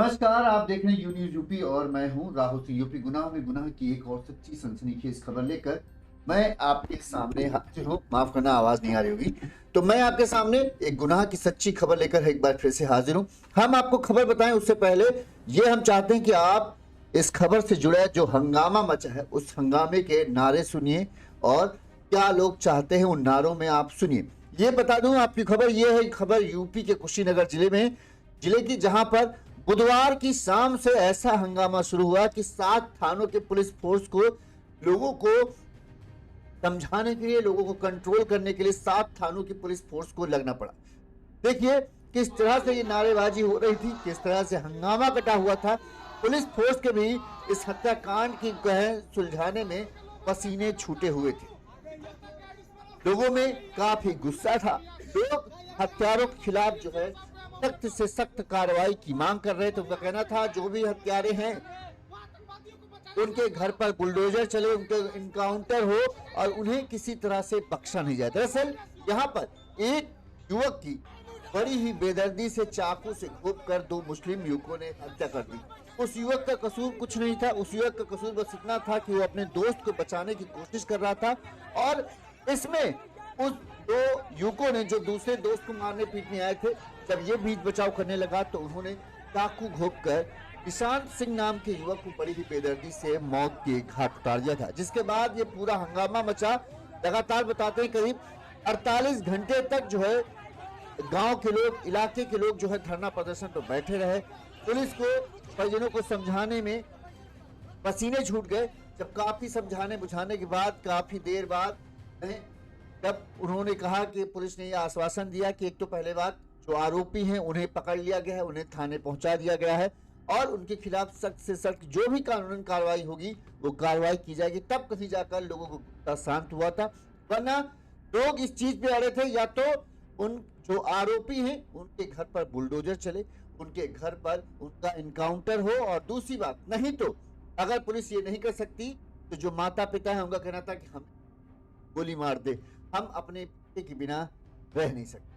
नमस्कार, आप देख रहे हैं यू न्यूज यूपी और मैं हूं राहुल सिंह। यूपी गुनाह में गुनाह की एक और सच्ची सनसनीखेज खबर लेकर मैं आपके सामने हाजिर हूं। माफ करना, आवाज नहीं आ रही होगी। तो मैं आपके सामने एक गुनाह की सच्ची खबर लेकर एक बार फिर से हाजिर हूं। हम आपको खबर बताएं उससे पहले ये हम चाहते हैं कि आप इस खबर से जुड़े जो हंगामा मचा है उस हंगामे के नारे सुनिए और क्या लोग चाहते हैं उन नारों में आप सुनिए। ये बता दूं आपकी खबर ये है, खबर यूपी के कुशीनगर जिले की, जहां पर बुधवार की शाम से ऐसा हंगामा शुरू हुआ कि 7 थानों के पुलिस फोर्स को लोगों को समझाने के लिए, लोगों को कंट्रोल करने के लिए 7 थानों की पुलिस फोर्स को लगना पड़ा। देखिए किस तरह से ये नारेबाजी हो रही थी, किस तरह से हंगामा कटा हुआ था। पुलिस फोर्स के भी इस हत्याकांड की सुलझाने में पसीने छूटे हुए थे। लोगों में काफी गुस्सा था। लोग हत्यारों के खिलाफ जो है सख्त से सख्त कार्रवाई की मांग कर रहे थे। उनका कहना था जो भी हत्यारे हैं उनके घर पर बुलडोजर चले, उनके इनकाउंटर हो और उन्हें किसी तरह से बख्शा नहीं जाए। दरअसल यहाँ पर एक युवक की बड़ी ही बेदर्दी से चाकू से घोंपकर 2 मुस्लिम युवकों ने हत्या कर दी। उस युवक का कसूर कुछ नहीं था। उस युवक का कसूर बस इतना था कि वो अपने दोस्त को बचाने की कोशिश कर रहा था और इसमें उस 2 युवकों ने जो दूसरे दोस्त को मारने पीटने आए थे, जब ये बीच बचाव करने लगा तो उन्होंने चाकू घोंपकर निशांत सिंह नाम के युवक को बड़ी ही बेदर्दी से मौत के घाट उतार दिया था। जिसके बाद ये पूरा हंगामा मचा। लगातार बताते हैं करीब 48 घंटे तक जो है गांव के लोग, इलाके के लोग जो है धरना प्रदर्शन पर बैठे रहे। पुलिस को परिजनों को समझाने में पसीने छूट गए। जब काफी समझाने बुझाने के बाद काफी देर बाद जब उन्होंने कहा कि पुलिस ने यह आश्वासन दिया कि एक तो पहले बात जो आरोपी हैं उन्हें पकड़ लिया गया है, उन्हें थाने पहुंचा दिया गया है और उनके खिलाफ सख्त से सख्त जो भी कानूनी कार्रवाई होगी वो कार्रवाई की जाएगी। तब कहीं जाकर लोगों को गुस्सा शांत हुआ था, वरना लोग इस चीज पे अड़े थे या तो उन जो आरोपी हैं उनके घर पर बुलडोजर चले, उनके घर पर उनका इनकाउंटर हो, और दूसरी बात नहीं तो अगर पुलिस ये नहीं कर सकती तो जो माता पिता है उनका कहना था कि हम गोली मार दे, हम अपने पिता के बिना रह नहीं सकते।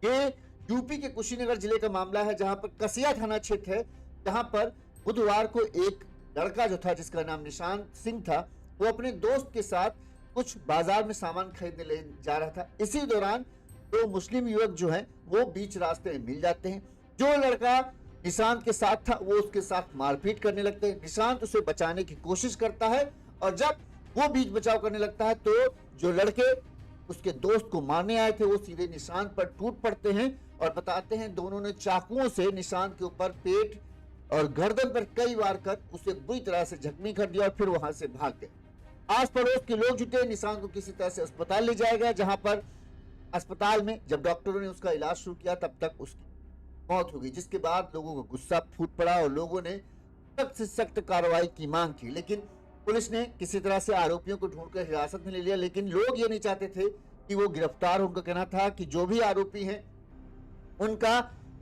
ये यूपी के कुशीनगर जिले का मामला है, जहां पर कसिया थाना क्षेत्र है, जहां पर बुधवार को एक लड़का जो था जिसका नाम निशांत सिंह था, वो अपने दोस्त के साथ कुछ बाजार में सामान खरीदने ले जा रहा था। इसी दौरान 2 मुस्लिम युवक जो हैं वो बीच रास्ते में मिल जाते हैं। जो लड़का निशांत के साथ था वो उसके साथ मारपीट करने लगते हैं। निशांत उसे बचाने की कोशिश करता है और जब वो बीच बचाव करने लगता है तो जो लड़के उसके दोस्त को मारने आए थे वो सीधे निशांत पर टूट पड़ते हैं और बताते हैं दोनों ने चाकुओं से निशांत के ऊपर पेट और गर्दन पर कई बार कर उसे बुरी तरह से जख्मी कर दिया और फिर वहां से भाग गए। आस पड़ोस के लोग जुटे, निशांत को किसी तरह से अस्पताल ले जाया गया, जहां पर अस्पताल में जब डॉक्टरों ने उसका इलाज शुरू किया तब तक उसकी मौत हो गई। जिसके बाद लोगों को गुस्सा फूट पड़ा और लोगों ने सख्त से सख्त कार्रवाई की मांग की, लेकिन पुलिस ने किसी तरह से आरोपियों को ढूंढकर हिरासत में ले लिया। लेकिन लोग ये नहीं चाहते थे कि वो गिरफ्तार। उनका कहना था कि जो भी आरोपी हैं उनका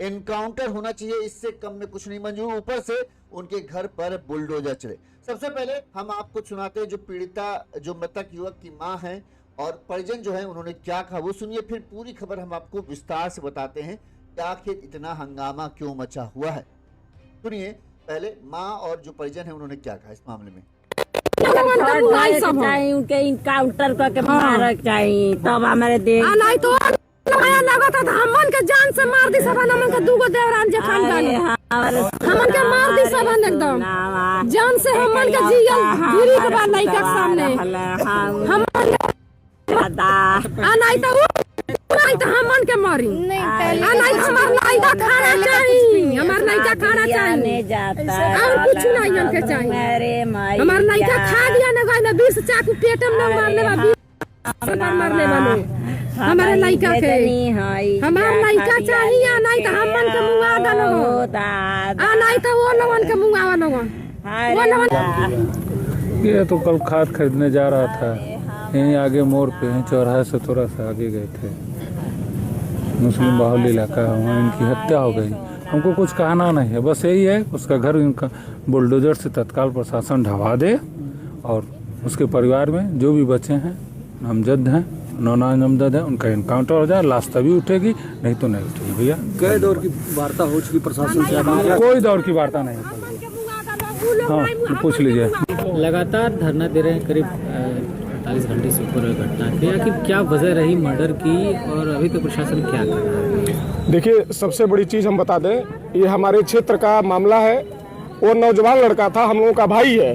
एनकाउंटर होना चाहिए, इससे कम में कुछ नहीं मंजूर। ऊपर से उनके घर पर बुलडोजर चले। सबसे पहले हम आपको सुनाते हैं जो पीड़िता, जो मृतक युवक की मां है और परिजन जो है उन्होंने क्या कहा वो सुनिए, फिर पूरी खबर हम आपको विस्तार से बताते हैं कि आखिर इतना हंगामा क्यों मचा हुआ है। सुनिए पहले मां और जो परिजन है उन्होंने क्या कहा इस मामले में। चाहिए उनके इनकाउंटर करके मार चाहिए तब हमारे देश नहीं तो लगा था हमन के जान से मार दी सबन। हमन के दूगो देवरान जे खानदान हमन के मार दी सबन एकदम जान से। हमन के जियल गिरी के बाद नहीं के सामने हमन नहीं तो हमन के मारी नहीं हमार लइका खाना चाहिए, हमार लइका खाना चाहिए और कुछ नहीं हमके चाहिए। हमार लइका खा गया ना गई ना 20 चाकू पेट में न मारने बा 20 मारने वालो हमारे लइका के हमार लइका चाहिए। नहीं तो हमन के मुंगा दलो नहीं तो वो लोगन के मुंगा लोगन वो लोगन। ये तो कल खाद खरीदने जा रहा था, यहीं आगे मोड़ पे चौराहे से थोड़ा सा आगे गए थे, मुस्लिम बाहुल इलाका है, वहाँ इनकी हत्या हो गई। हमको कुछ कहना नहीं है, बस यही है उसका घर इनका बुलडोजर से तत्काल प्रशासन ढवा दे और उसके परिवार में जो भी बचे हैं नामजद हैं नौना नमदद है, उनका इनकाउंटर हो जाए, लाश तभी उठेगी, नहीं तो नहीं उठेगी भैया। कई दौर की वार्ता हो चुकी प्रशासन से, कोई दौर की वार्ता नहीं होती। हाँ पूछ लीजिए। लगातार धरना दे रहे हैं, करीब 48 घंटे से ऊपर घटना की, आखिर क्या वजह रही मर्डर की और अभी तक प्रशासन क्या कर रहा है? देखिए, सबसे बड़ी चीज़ हम बता दें, ये हमारे क्षेत्र का मामला है। वो नौजवान लड़का था, हम लोगों का भाई है।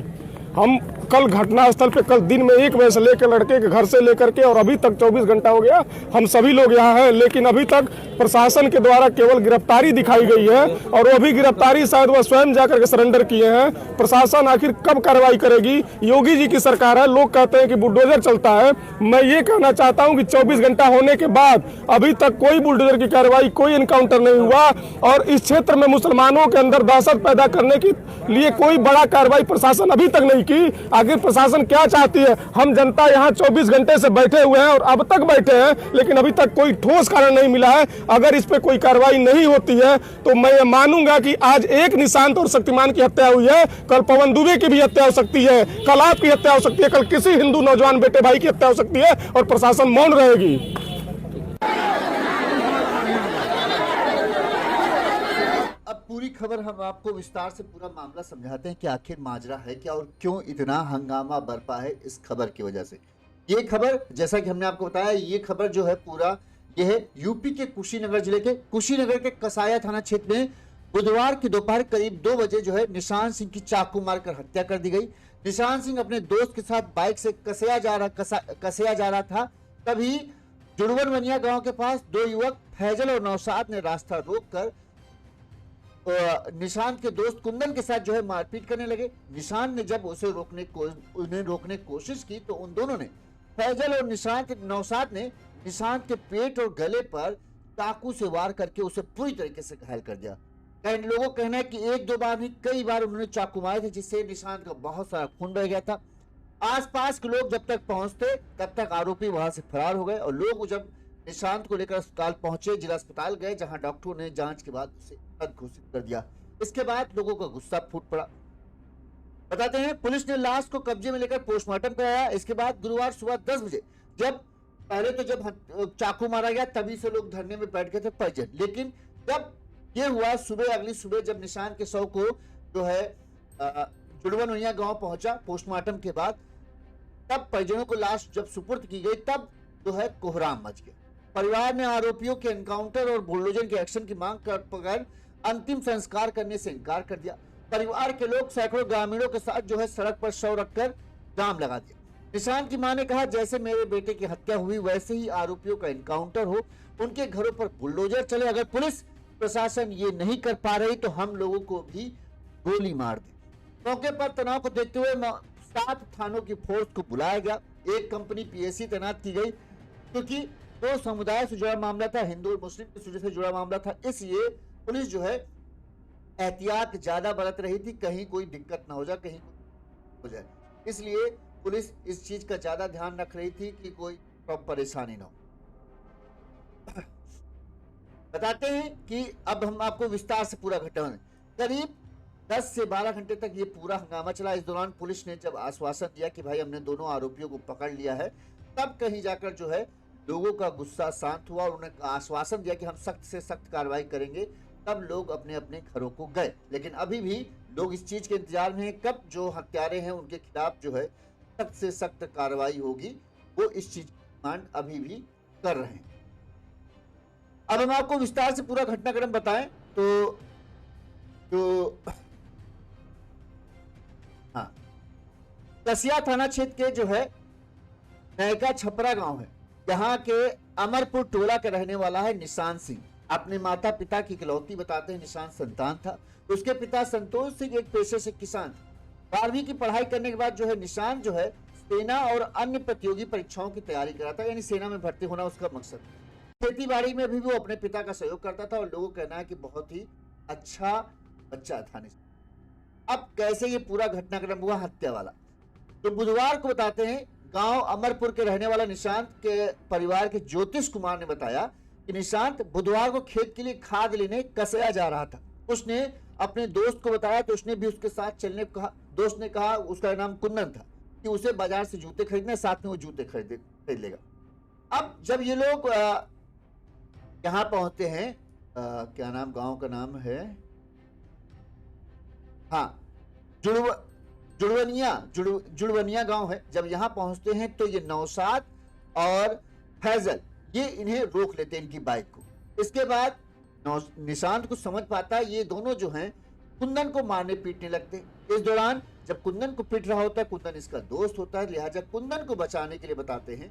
हम कल घटनास्थल पे कल दिन में 1 बजे से लेकर लड़के के घर से लेकर के और अभी तक 24 घंटा हो गया, हम सभी लोग यहाँ हैं, लेकिन अभी तक प्रशासन के द्वारा केवल गिरफ्तारी दिखाई गई है और वो भी गिरफ्तारी शायद वह स्वयं जाकर के सरेंडर किए हैं। प्रशासन आखिर कब कार्रवाई करेगी? योगी जी की सरकार है, लोग कहते हैं कि बुलडोजर चलता है। मैं ये कहना चाहता हूँ कि 24 घंटा होने के बाद अभी तक कोई बुलडोजर की कार्रवाई, कोई इनकाउंटर नहीं हुआ और इस क्षेत्र में मुसलमानों के अंदर दहशत पैदा करने के लिए कोई बड़ा कार्रवाई प्रशासन अभी तक नहीं की। आखिर प्रशासन क्या चाहती है? हम जनता यहाँ 24 घंटे से बैठे हुए हैं और अब तक बैठे हैं, लेकिन अभी तक कोई ठोस कारण नहीं मिला है। अगर इस पे कोई कार्रवाई नहीं होती है तो मैं ये मानूंगा कि आज एक निशांत और शक्तिमान की हत्या हुई है, कल पवन दुबे की भी हत्या हो सकती है, कल आपकी हत्या हो सकती है, कल किसी हिंदू नौजवान बेटे भाई की हत्या हो सकती है और प्रशासन मौन रहेगी। अब पूरी खबर हम आपको विस्तार से पूरा मामला समझाते हैं कि आखिर माजरा है क्या और क्यों इतना हंगामा बरपा है इस खबर की वजह से। ये खबर, जैसा कि हमने आपको बताया, ये खबर जो है पूरा ये है यूपी के कुशीनगर जिले के कुशीनगर के कसाया थाना क्षेत्र में बुधवार की दोपहर करीब 2 बजे जो है निशांत सिंह की चाकू मारकर हत्या कर दी गई। निशांत सिंह अपने दोस्त के साथ बाइक से कसिया जा रहा था, तभी जुड़वनवनिया गांव के पास 2 युवक फैजल और नौशाद ने रास्ता रोककर निशांत के दोस्त कुंदन के साथ जो है मारपीट करने लगे। निशांत ने जब उन्हें रोकने की कोशिश की तो उन दोनों ने, फैजल और नौशाद ने निशांत के पेट और गले पर चाकू से वार करके उसे पूरी तरीके से घायल कर दिया। कई लोगों का कहना है कि 1-2 बार नहीं, कई बार उन्होंने चाकू मारे थे, जिससे निशांत का बहुत सारा खून बह गया था। आसपास के लोग जब तक पहुंचते तब तक आरोपी वहां से फरार हो गए और लोग जब निशांत को लेकर अस्पताल पहुंचे, जिला अस्पताल गए, जहां डॉक्टरों ने जांच के बाद उसे मृत घोषित कर दिया। इसके बाद लोगों का गुस्सा फूट पड़ा। बताते हैं, पुलिस ने लाश को कब्जे में लेकर पोस्टमार्टम कराया। इसके बाद गुरुवार सुबह 10 बजे जब चाकू मारा गया तभी से लोग धरने में बैठ गए थे परिजन, लेकिन जब ये हुआ अगली सुबह जब निशांत के शव को जो है जुड़वनवनिया गांव पहुंचा पोस्टमार्टम के बाद, तब परिजनों को लाश जब सुपुर्द की गई तब जो है कोहराम मच गया। परिवार ने आरोपियों के एनकाउंटर और बुलडोजर के एक्शन की मांग कर अंतिम संस्कार करने से इनकार कर दिया। परिवार के लोग सैकड़ों ग्रामीणों के साथ जो है सड़क पर शव रखकर जाम लगा दिया। निशांत की मां ने कहा, जैसे मेरे बेटे की हत्या हुई वैसे ही आरोपियों का एनकाउंटर हो, उनके घरों पर बुलडोजर चले। अगर पुलिस प्रशासन ये नहीं कर पा रही तो हम लोगों को भी गोली मार दे। मौके पर तनाव को देखते हुए 7 थानों की फोर्स को बुलाया गया। 1 कंपनी पीएससी तैनात की गई, क्योंकि 2 समुदाय से जुड़ा मामला था, हिंदू और मुस्लिम से जुड़ा मामला था, इसलिए पुलिस जो है एहतियात ज्यादा बरत रही थी, कहीं कोई दिक्कत ना हो जाए, कहीं हो जाए, इसलिए पुलिस इस चीज का ज्यादा ध्यान रख रही थी कि कोई परेशानी ना हो। बताते हैं कि अब हम आपको विस्तार से पूरा घटना, करीब 10 से 12 घंटे तक ये पूरा हंगामा चला। इस दौरान पुलिस ने जब आश्वासन दिया कि भाई हमने दोनों आरोपियों को पकड़ लिया है, तब कहीं जाकर जो है लोगों का गुस्सा शांत हुआ और उन्हें आश्वासन दिया कि हम सख्त से सख्त कार्रवाई करेंगे। तब लोग अपने अपने घरों को गए, लेकिन अभी भी लोग इस चीज के इंतजार में हैं कब जो हत्यारे हैं उनके खिलाफ जो है सख्त से सख्त कार्रवाई होगी। वो इस चीज की मांग अभी भी कर रहे हैं। अब हम आपको विस्तार से पूरा घटनाक्रम बताएं तो हाँ, कसिया थाना क्षेत्र के जो है नयका छपरा गांव है, यहाँ के अमरपुर टोला का रहने वाला है निशांत सिंह। अपने माता पिता की इकलौती बताते हैं निशांत संतान था। उसके पिता संतोष सिंह एक पेशे से किसान थे। 12वीं की पढ़ाई करने के बाद जो है निशांत जो है सेना और अन्य प्रतियोगी परीक्षाओं की तैयारी कर रहा था, यानी सेना में भर्ती होना उसका मकसद। खेती बाड़ी में भी वो अपने पिता का सहयोग करता था और लोगों का कहना है कि बहुत ही अच्छा बच्चा था। अब कैसे ये पूरा घटनाक्रम हुआ हत्या वाला, तो बुधवार को बताते हैं गांव अमरपुर के रहने वाला निशांत के परिवार के ज्योतिष कुमार ने बताया कि निशांत बुधवार को खेत के लिए खाद लेने कसिया जा रहा था। उसने अपने दोस्त को बताया तो उसने भी उसके साथ चलने को कहा। दोस्त ने कहा, उसका नाम कुंदन था, कि उसे बाजार से जूते खरीदने, साथ में वो जूते खरीद लेगा। अब जब ये लोग यहाँ पहुंचते हैं, क्या नाम गांव का नाम है, हाँ जुड़वनिया गांव है। जब यहाँ पहुंचते हैं तो ये नौशाद और फैजल ये इन्हें रोक लेते हैं, इनकी बाइक को। इसके बाद निशांत को समझ पाता है ये दोनों जो हैं कुंदन को मारने पीटने लगते हैं। इस दौरान जब कुंदन को पीट रहा होता है, कुंदन इसका दोस्त होता है, लिहाजा कुंदन को बचाने के लिए बताते हैं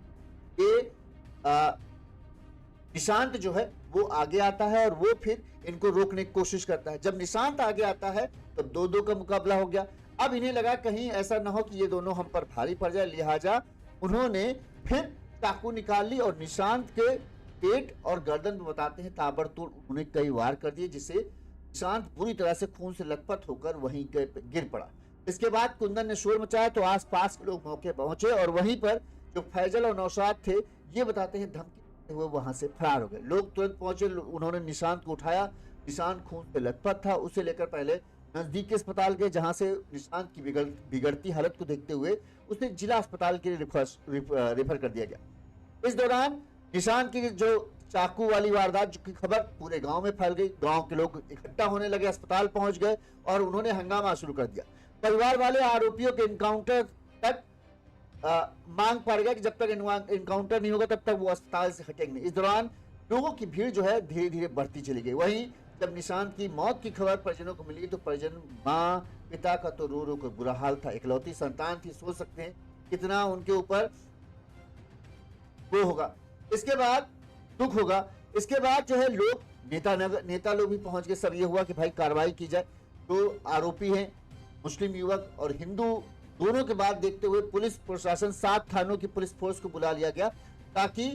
कि निशांत जो है वो आगे आता है और वो फिर इनको रोकने की कोशिश करता है। जब निशांत आगे आता है तो 2-2 का मुकाबला हो गया। अब इन्हें लगा कहीं ऐसा ना हो कि ये दोनों हम पर भारी पड़ जाए, लिहाजा उन्होंने फिर चाकू निकाल ली और निशांत के पेट और गर्दन में बताते हैं ताबड़तोड़ उन्हें कई वार कर दिए, जिससे निशांत बुरी तरह से खून से लथपथ होकर वहीं गिर पड़ा। इसके बाद कुंदन ने शोर मचाया तो आसपास के लोग मौके पहुंचे और वहीं पर जो फैजल और नौशाद थे ये बताते हैं धमकी देते हुए वहां से फरार हो गए। लोग तुरंत पहुंचे, उन्होंने निशांत को उठाया। निशांत खून से लथपथ था, उसे लेकर पहले नजदीक के अस्पताल गए, जहां से निशांत की बिगड़ती हालत को देखते हुए उसे जिला अस्पताल के लिए रेफर कर दिया गया। इस दौरान निशांत की जो चाकू वाली वारदात की खबर पूरे गांव में फैल गई। गांव के लोग इकट्ठा होने लगे, अस्पताल पहुंच गए और उन्होंने हंगामा शुरू कर दिया। परिवार वाले आरोपियों के इनकाउंटर तक मांग पड़ गया कि जब तक इनकाउंटर नहीं होगा तब तक वो अस्पताल से हटेंगे नहीं। इस दौरान लोगों की भीड़ जो है धीरे धीरे बढ़ती चली गई। वहीं जब निशांत की मौत की खबर परिजनों को मिली तो परिजन, माँ पिता का तो रो रो कर बुरा हाल था। इकलौती संतान थी, सोच सकते हैं कितना उनके ऊपर वो होगा, इसके बाद दुख होगा। इसके बाद जो है लोग नेता लोग भी पहुंच गए। सब ये हुआ कि भाई कार्रवाई की जाए। तो आरोपी हैं मुस्लिम युवक और हिंदू, दोनों के बाद देखते हुए पुलिस प्रशासन 7 थानों की पुलिस फोर्स को बुला लिया गया ताकि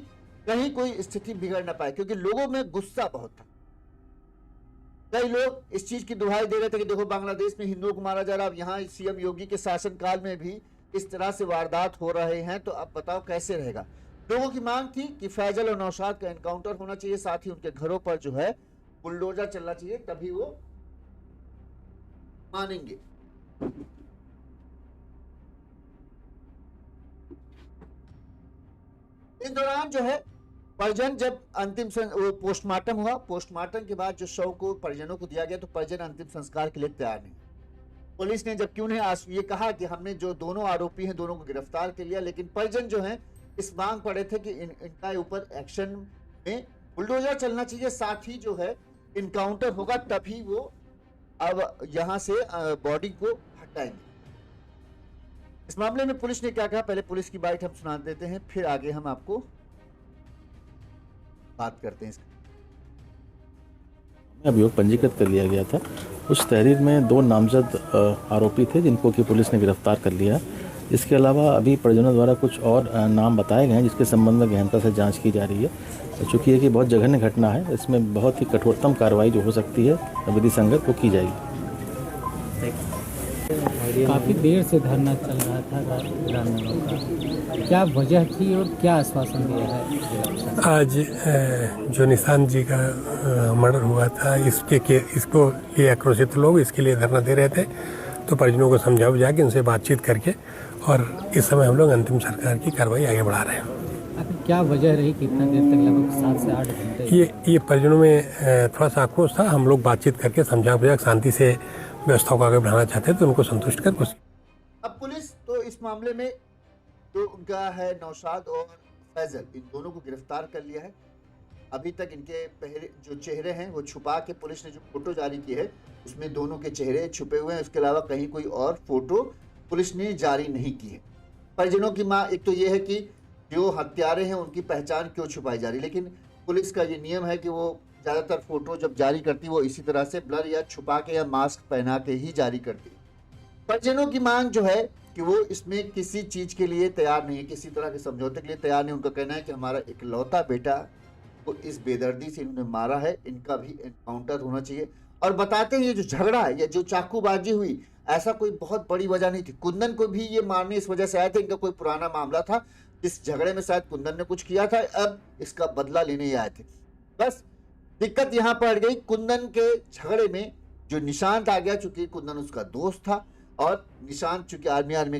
कहीं कोई स्थिति बिगड़ ना पाए, क्योंकि लोगों में गुस्सा बहुत था। कई लोग इस चीज की दुहाई दे रहे थे कि देखो बांग्लादेश में हिंदुओं को मारा जा रहा है, अब यहाँ सीएम योगी के शासनकाल में भी इस तरह से वारदात हो रहे हैं, तो अब बताओ कैसे रहेगा। लोगों की मांग थी कि फैजल और नौशाद का एनकाउंटर होना चाहिए, साथ ही उनके घरों पर जो है बुलडोजर चलना चाहिए, तभी वो मानेंगे। इस दौरान जो है परिजन जब अंतिम पोस्टमार्टम हुआ, पोस्टमार्टम के बाद जो शव को परिजनों को दिया गया तो परिजन अंतिम संस्कार के लिए तैयार नहीं। पुलिस ने जबकि उन्हें ये कहा कि हमने जो दोनों आरोपी हैं दोनों को गिरफ्तार कर लिया, लेकिन परिजन जो हैं इस मांग पड़े थे कि इनका ऊपर एक्शन में बुलडोजर चलना चाहिए, साथ ही जो है इनकाउंटर होगा तभी वो अब यहां से बॉडी को हटाएंगे। इस मामले में पुलिस ने क्या कहा, पहले पुलिस की बाइट हम सुना देते हैं, फिर आगे हम आपको बात करते हैं। अभियोग पंजीकृत कर लिया गया था। उस तहरीर में 2 नामजद आरोपी थे जिनको कि पुलिस ने गिरफ्तार कर लिया। इसके अलावा अभी परिजनों द्वारा कुछ और नाम बताए गए हैं जिसके संबंध में गहनता से जांच की जा रही है। चूँकि ये कि बहुत जघन्य घटना है, इसमें बहुत ही कठोरतम कार्रवाई जो हो सकती है विधि संगत वो की जाएगी। काफ़ी देर से धरना चल रहा था ग्रामीणों का, क्या वजह थी और क्या आश्वासन दिया है? आज जो निशांत जी का मर्डर हुआ था इसको लिए आक्रोशित लोग इसके लिए धरना दे रहे थे, तो परिजनों को समझा बुझा के उनसे बातचीत करके और इस समय हम लोग अंतिम सरकार की कार्रवाई आगे बढ़ा रहे हैं। क्या वजह रही, कितना देर तक, लगभग 7 से 8 घंटे? ये परिजनों में थोड़ा सा आक्रोश था। हम लोग बातचीत करके समझा बुझा शांति से व्यवस्था को आगे बढ़ाना चाहते हैं, तो उनको संतुष्ट कर कुछ। अब पुलिस तो इस मामले में जो उनका है नौशाद और फैजल, इन दोनों को गिरफ्तार कर लिया है। अभी तक इनके पहले जो चेहरे हैं वो छुपा के पुलिस ने जो फोटो जारी की है उसमें दोनों के चेहरे छुपे हुए हैं, उसके अलावा कहीं कोई और फोटो पुलिस ने जारी नहीं की है। परिजनों की मां एक तो ये है कि जो हत्यारे हैं उनकी पहचान क्यों छुपाई जा रही, लेकिन पुलिस का ये नियम है कि वो ज़्यादातर फोटो जब जारी करती वो इसी तरह से ब्लर या छुपा के या मास्क पहना के ही जारी करती है। परिजनों की मांग जो है कि वो इसमें किसी चीज़ के लिए तैयार नहीं है, किसी तरह के समझौते के लिए तैयार नहीं। उनका कहना है कि हमारा इकलौता बेटा को इस बेदर्दी से इन्होंने मारा है, इनका भी एनकाउंटर होना चाहिए। और बताते हैं ये जो झगड़ा है या जो चाकूबाजी हुई ऐसा कोई बहुत बड़ी वजह नहीं थी। कुंदन को भी ये मारने इस वजह से आए थे, इनका कोई पुराना मामला था, इस झगड़े में शायद कुंदन ने कुछ किया था, अब इसका बदला लेने ही आए थे। बस दिक्कत यहाँ पड़ गई कुंदन के झगड़े में, जो निशांत आ गया, चूंकि कुंदन उसका दोस्त था और निशान चूंकि आर्मी की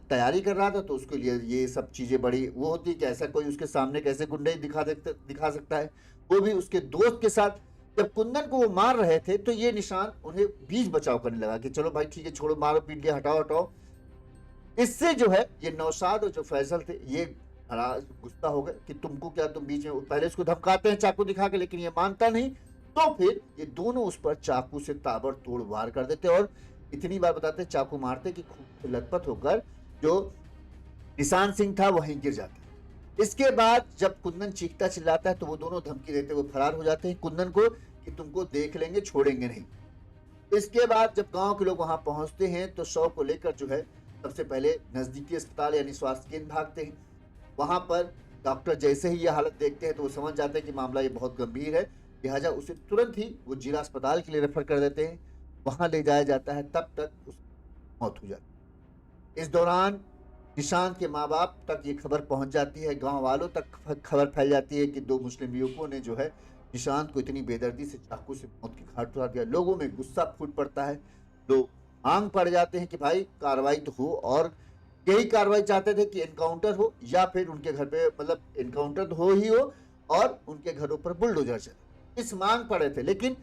तैयारी कर रहा था, तो उसके लिए ये सब चीजें बड़ी वो होती है कि ऐसा कोई उसके सामने कैसे गुंडे दिखा सकता है, वो भी उसके दोस्त के साथ। जब कुंदन को वो मार रहे थे तो ये निशान उन्हें बीच बचाव करने लगा कि चलो भाई ठीक है, छोड़ो, मारो पीट लिया, हटाओ। इससे जो है ये नौशाद और जो फैसल थे ये गुस्सा हो गए कि तुमको क्या, तुम बीच में, पहले उसको धमकाते हैं चाकू दिखा के, लेकिन ये मानता नहीं, तो फिर ये दोनों उस पर चाकू से ताबड़तोड़ वार कर देते और इतनी बार बताते चाकू मारते कि खून से लथपथ होकर जो निशान सिंह था वहीं गिर जाता है। इसके बाद जब कुंदन चीखता चिल्लाता है तो वो दोनों धमकी देते हुए फरार हो जाते हैं कुंदन को कि तुमको देख लेंगे, छोड़ेंगे नहीं। इसके बाद जब गांव के लोग वहां पहुंचते हैं तो शव को लेकर जो है सबसे पहले नजदीकी अस्पताल यानी स्वास्थ्य केंद्र भागते हैं। वहां पर डॉक्टर जैसे ही ये हालत देखते हैं तो वो समझ जाते हैं कि मामला ये बहुत गंभीर है, लिहाजा उसे तुरंत ही वो जिला अस्पताल के लिए रेफर कर देते हैं। वहां ले जाया जाता है, तब तक उसकी मौत हो जाती है। इस दौरान निशान के माँ बाप तक ये खबर पहुंच जाती है, गांव वालों तक खबर फैल जाती है कि 2 मुस्लिम युवकों ने जो है निशांत को इतनी बेदर्दी से चाकू से मौत की घाट उतार दिया। लोगों में गुस्सा फूट पड़ता है, लोग मांग पड़ जाते हैं कि भाई कार्रवाई तो हो, और यही कार्रवाई चाहते थे कि एनकाउंटर हो या फिर उनके घर पे, मतलब एनकाउंटर तो हो ही हो और उनके घरों पर बुलडोजर चले, इस मांग पड़े थे। लेकिन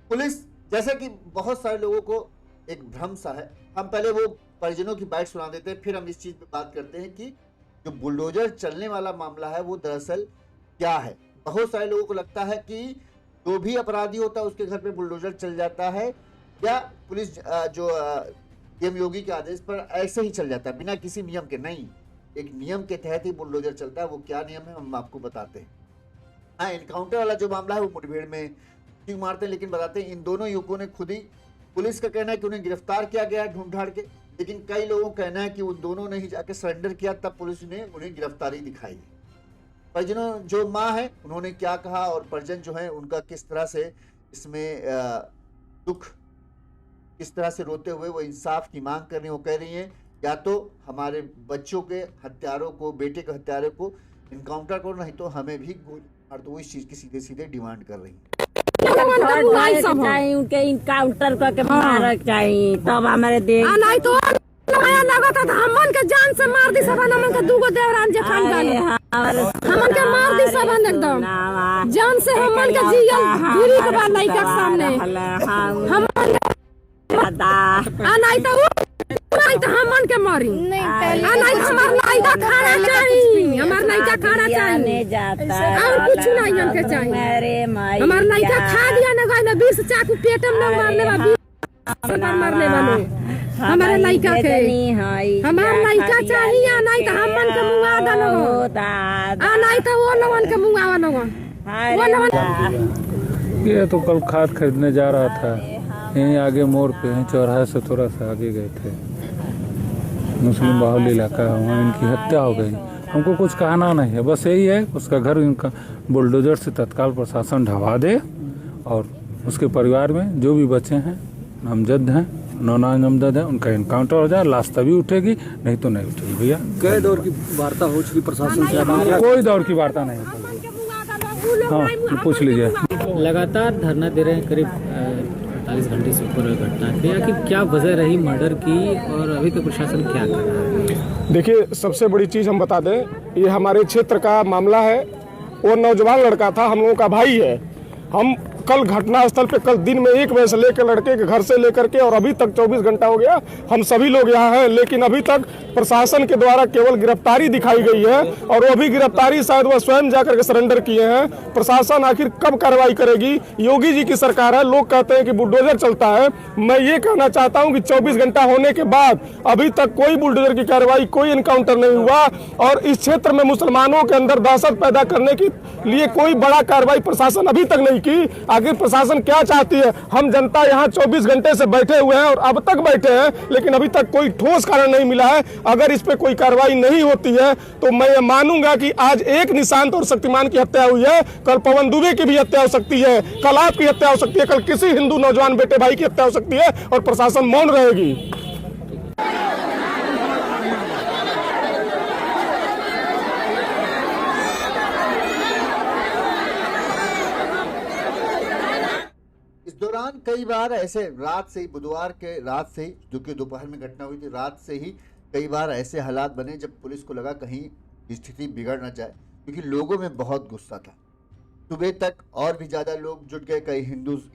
पुलिस, जैसे कि बहुत सारे लोगों को एक भ्रम सा है, हम पहले वो परिजनों की बाइट सुना देते हैं, फिर हम इस चीज पे बात करते हैं कि जो बुलडोजर चलने वाला मामला है वो दरअसल क्या है। बहुत सारे लोगों को लगता है कि जो भी अपराधी होता है उसके घर पे बुलडोजर चल जाता है, या पुलिस जो एम योगी के आदेश पर ऐसे ही चल जाता है बिना किसी नियम के। नहीं, एक नियम के तहत ही बुलडोजर चलता है। वो क्या नियम है हम आपको बताते हैं। हाँ, एनकाउंटर वाला जो मामला है वो मुठभेड़ में क्यों मारते हैं, लेकिन बताते हैं इन दोनों युवकों ने खुद ही, पुलिस का कहना है कि उन्हें गिरफ्तार किया गया ढूंढ ढाड़ के, लेकिन कई लोगों का कहना है कि उन दोनों ने ही जाके सरेंडर किया, तब पुलिस ने उन्हें गिरफ्तारी दिखाई। परिजनों जो माँ है उन्होंने क्या कहा और परिजन जो है उनका किस तरह से इसमें दुख, किस तरह से रोते हुए वो इंसाफ की मांग कर रही हैं। वो कह रही हैं या तो हमारे बच्चों के हत्यारों को, बेटे के हत्यारों को इनकाउंटर करो, नहीं तो हमें भी गोली मार दो। इस चीज की सीधे सीधे डिमांड कर रही हैं। चाहिए उनके इनकाउंटर करके मार चाहिए, तब हमारे देश नहीं तो नया लगता था हमन के जान से मार दी सबन, हमन के दूगो देवरान जे खानदान हमन के मार दी सबन एकदम जान से, हमन के जियल गिरी के बाद लइका के सामने हमन नहीं तो हमन के मारी नहीं, हमार लइका खाना चाहिए, हमार लइका खाना चाहिए और कुछ नहीं हमके चाहिए। हमार लइका खा दिया ना गई ना 20 चाकू पेट में मारने वाली मारने वाले हमारे लइका के, हमार लइका चाहिए, नहीं तो हमन के मुंगा दनो, नहीं तो वो लोगन के मुंगा लोगन। ये तो कल खाद खरीदने जा रहा था, यहीं आगे मोड़ पे, यहीं चौराहे से थोड़ा सा आगे गए थे, मुस्लिम बाहुल इलाका है, वहाँ इनकी हत्या हो गई। हमको कुछ कहना नहीं है, बस यही है उसका घर इनका बुलडोजर से तत्काल प्रशासन ढवा दे और उसके परिवार में जो भी बच्चे हैं, नामजद हैं, नामजद हैं, उनका इनकाउंटर हो जाए, लाश तभी उठेगी, नहीं तो नहीं उठेगी। भैया कई दौर की वार्ता हो चुकी प्रशासन से, कोई दौर की वार्ता नहीं होती। हाँ, पूछ लीजिए। लगातार धरना दे रहे हैं करीब 48 घंटे से ऊपर घटना के, आखिर क्या वजह रही मर्डर की और अभी तक प्रशासन क्या कर रहा है? देखिए, सबसे बड़ी चीज़ हम बता दें, ये हमारे क्षेत्र का मामला है। वो नौजवान लड़का था, हम लोगों का भाई है। हम कल घटनास्थल पे कल दिन में 1 बजे से लेकर लड़के के घर से लेकर के और अभी तक 24 घंटा हो गया, हम सभी लोग यहाँ हैं, लेकिन अभी तक प्रशासन के द्वारा केवल गिरफ्तारी दिखाई गई है और वो भी गिरफ्तारी शायद वह स्वयं जाकर के सरेंडर किए हैं। प्रशासन आखिर कब कार्रवाई करेगी? योगी जी की सरकार है, लोग कहते हैं कि बुलडोजर चलता है। मैं ये कहना चाहता हूँ कि 24 घंटा होने के बाद अभी तक कोई बुलडोजर की कार्रवाई, कोई इनकाउंटर नहीं हुआ और इस क्षेत्र में मुसलमानों के अंदर दहशत पैदा करने के लिए कोई बड़ा कार्रवाई प्रशासन अभी तक नहीं की। आखिर प्रशासन क्या चाहती है? हम जनता यहाँ 24 घंटे से बैठे हुए हैं और अब तक बैठे हैं, लेकिन अभी तक कोई ठोस कारण नहीं मिला है। अगर इस पे कोई कार्रवाई नहीं होती है तो मैं ये मानूंगा कि आज एक निशांत और शक्तिमान की हत्या हुई है, कल पवन दुबे की भी हत्या हो सकती है, कल आपकी हत्या हो सकती है, कल किसी हिंदू नौजवान बेटे भाई की हत्या हो सकती है और प्रशासन मौन रहेगी। इस दौरान दौरान कई बार ऐसे रात से ही, बुधवार के रात से ही, जो कि दोपहर में घटना हुई थी, रात से ही कई बार ऐसे हालात बने जब पुलिस को लगा कहीं स्थिति बिगड़ न जाए, क्योंकि लोगों में बहुत गुस्सा था। सुबह तक और भी ज़्यादा लोग जुट गए, कई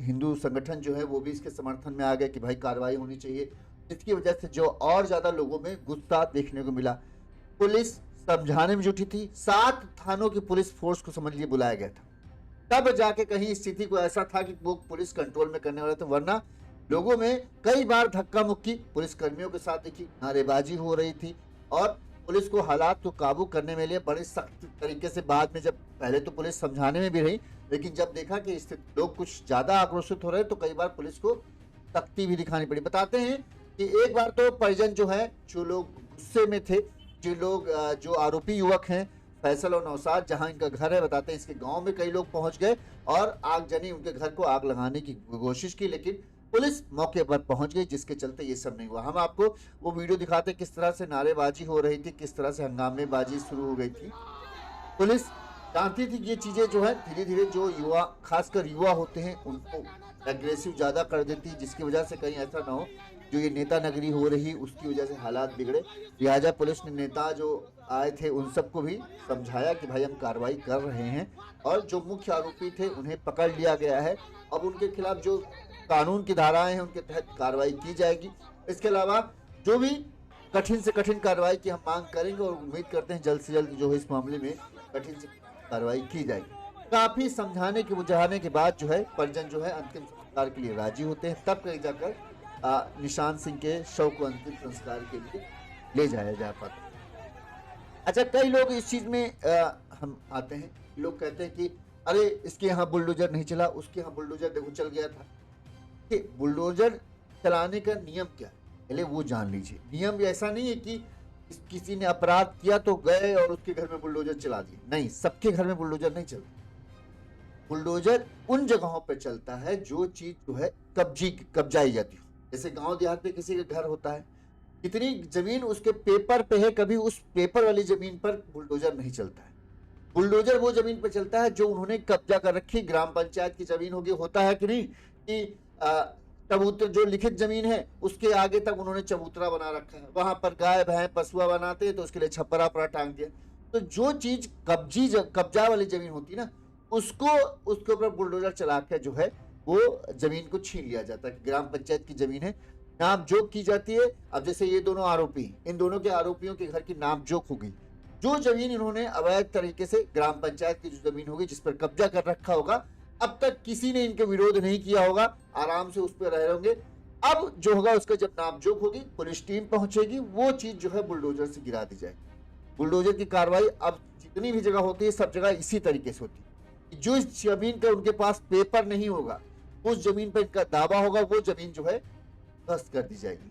हिंदू संगठन जो है वो भी इसके समर्थन में आ गए कि भाई कार्रवाई होनी चाहिए, जिसकी वजह से जो और ज़्यादा लोगों में गुस्सा देखने को मिला। पुलिस समझाने में जुटी थी, 7 थानों की पुलिस फोर्स को समझ लिए बुलाया गया था, तब जाके कहीं स्थिति को ऐसा था कि वो पुलिस कंट्रोल में करने वाला था, वरना लोगों में कई बार धक्का मुक्की पुलिस कर्मियों के साथ देखी, नारेबाजी हो रही थी और पुलिस को हालात को काबू करने में लिए बड़े सख्त तरीके से, बाद में जब पहले तो पुलिस समझाने में भी रही, लेकिन जब देखा कि स्थिति लोग कुछ ज्यादा आक्रोशित हो रहे तो कई बार पुलिस को सख्ती भी दिखानी पड़ी। बताते हैं कि एक बार तो परिजन जो है, जो लोग गुस्से में थे, जो आरोपी युवक हैं फैसल और नौशाद, जहां इनका घर है, बताते हैं इसके गांव में कई लोग पहुंच गए और आगजनी, उनके घर को आग लगाने की कोशिश की, लेकिन पुलिस मौके पर पहुंच गई, जिसके चलते ये सब नहीं हुआ। हम आपको वो वीडियो दिखाते किस तरह से नारेबाजी हो रही थी, किस तरह से हंगामेबाजी शुरू हो गई थी। पुलिस जानती थी कि ये चीजें जो है धीरे धीरे जो युवा, खासकर युवा होते हैं, उनको एग्रेसिव ज्यादा कर देती, जिसकी वजह से कहीं ऐसा ना हो जो ये नेता नगरी हो रही उसकी वजह से हालात बिगड़े। लिहाजा पुलिस ने नेता जो आए थे उन सबको भी समझाया कि भाई हम कार्रवाई कर रहे हैं, और जो मुख्य आरोपी थे उन्हें पकड़ लिया गया है। अब उनके खिलाफ जो कानून की धाराएं हैं उनके तहत कार्रवाई की जाएगी। इसके अलावा जो भी कठिन से कठिन कार्रवाई की हम मांग करेंगे और उम्मीद करते हैं जल्द से जल्द जो है इस मामले में कठिन से कार्रवाई की जाएगी। काफी समझाने के बुझाने के बाद जो है परिजन जो है अंतिम संस्कार के लिए राजी होते हैं, तब कहीं जाकर निशांत सिंह के शव को अंतिम संस्कार के लिए ले जाया जा पाता। अच्छा, कई लोग इस चीज में हम आते हैं, लोग कहते हैं कि अरे इसके यहाँ बुलडोजर नहीं चला, उसके यहाँ बुलडोजर देखो चल गया था। कि बुलडोजर चलाने का नियम क्या है पहले वो जान लीजिए। नियम ऐसा नहीं है कि किसी ने अपराध किया तो गए और उसके घर में बुलडोजर चला दिए, नहीं, सबके घर में बुलडोजर नहीं चलता। बुलडोजर उन जगहों पर चलता है जो चीज जो है कब्जाई जाती हो। जैसे गांव देहात में किसी का घर होता है, कितनी जमीन उसके पेपर पे है, कभी उस पेपर वाली जमीन पर बुलडोजर नहीं चलता है। बुलडोजर वो जमीन पर चलता है जो उन्होंने कब्जा कर रखी, ग्राम पंचायत की जमीन होगी, होता है कि नहीं, कि चबूतर जो लिखित जमीन है उसके आगे तक उन्होंने चबूतरा बना रखा है, वहां पर गाय भैंस पशुआ बनाते हैं तो उसके लिए छप्परा परा टांग दिया। तो जो चीज कब्जा वाली जमीन होती है ना, उसके ऊपर बुलडोजर चला के जो है वो जमीन को छीन लिया जाता है। ग्राम पंचायत की जमीन है, नापजोक की जाती है। अब जैसे ये दोनों आरोपी, इन दोनों के आरोपियों के घर की नापजोक होगी, जो जमीन इन्होंने अवैध तरीके से ग्राम पंचायत की जो जमीन होगी जिस पर कब्जा कर रखा होगा, अब तक किसी ने इनके विरोध नहीं किया होगा, आराम से उस पर रह होंगे। अब जो होगा उसका जब नापजोक होगी, पुलिस टीम पहुंचेगी, वो चीज जो है बुलडोजर से गिरा दी जाएगी। बुलडोजर की कार्रवाई अब जितनी भी जगह होती है सब जगह इसी तरीके से होती है। जो इस जमीन का उनके पास पेपर नहीं होगा, उस जमीन पर इनका दावा होगा, वो जमीन जो है ध्वस्त कर दी जाएगी।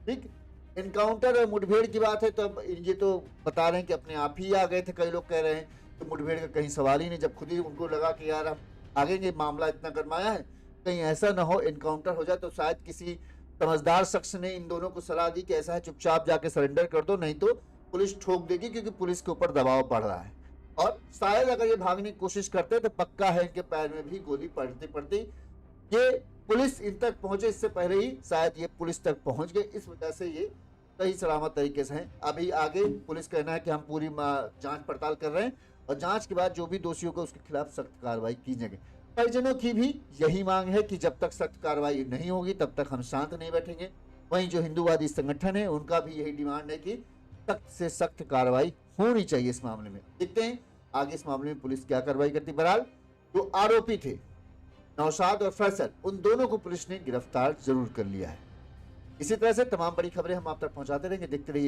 ठीक, एनकाउंटर और मुठभेड़ की बात है तो अब ये तो बता रहे हैं कि अपने आप ही आ गए थे, कई लोग कह रहे हैं, तो मुठभेड़ का कहीं सवाल ही नहीं। जब खुद ही उनको लगा कि यार हम आगे मामला इतना गरमाया है, कहीं ऐसा ना हो एनकाउंटर हो जाए, तो शायद किसी समझदार शख्स ने इन दोनों को सलाह दी कि ऐसा है चुपचाप जाके सरेंडर कर दो, नहीं तो पुलिस ठोक देगी, क्योंकि पुलिस के ऊपर दबाव पड़ रहा है। और शायद अगर ये भागने की कोशिश करते तो पक्का है इनके पैर में भी गोली पड़ते पड़ते ये पुलिस इन तक पहुंचे, इससे पहले ही शायद ये पुलिस तक पहुंच गए। इस वजह से ये सही सलामत तरीके से हैं। अभी आगे पुलिस कहना है कि हम पूरी जांच पड़ताल कर रहे हैं और जांच के बाद जो भी दोषी होगा उसके खिलाफ सख्त कार्रवाई की जाएगी। परिजनों की भी यही मांग है कि जब तक सख्त कार्रवाई नहीं होगी तब तक हम शांत नहीं बैठेंगे। वहीं जो हिंदूवादी संगठन है उनका भी यही डिमांड है कि सख्त से सख्त कार्रवाई होनी चाहिए इस मामले में। देखते हैं आगे इस मामले में पुलिस क्या कार्रवाई करती। बहरहाल जो आरोपी थे नौशाद और फैसल, उन दोनों को पुलिस ने गिरफ्तार जरूर कर लिया है। इसी तरह से तमाम बड़ी खबरें हम आप तक पहुंचाते रहेंगे। देखते रहिए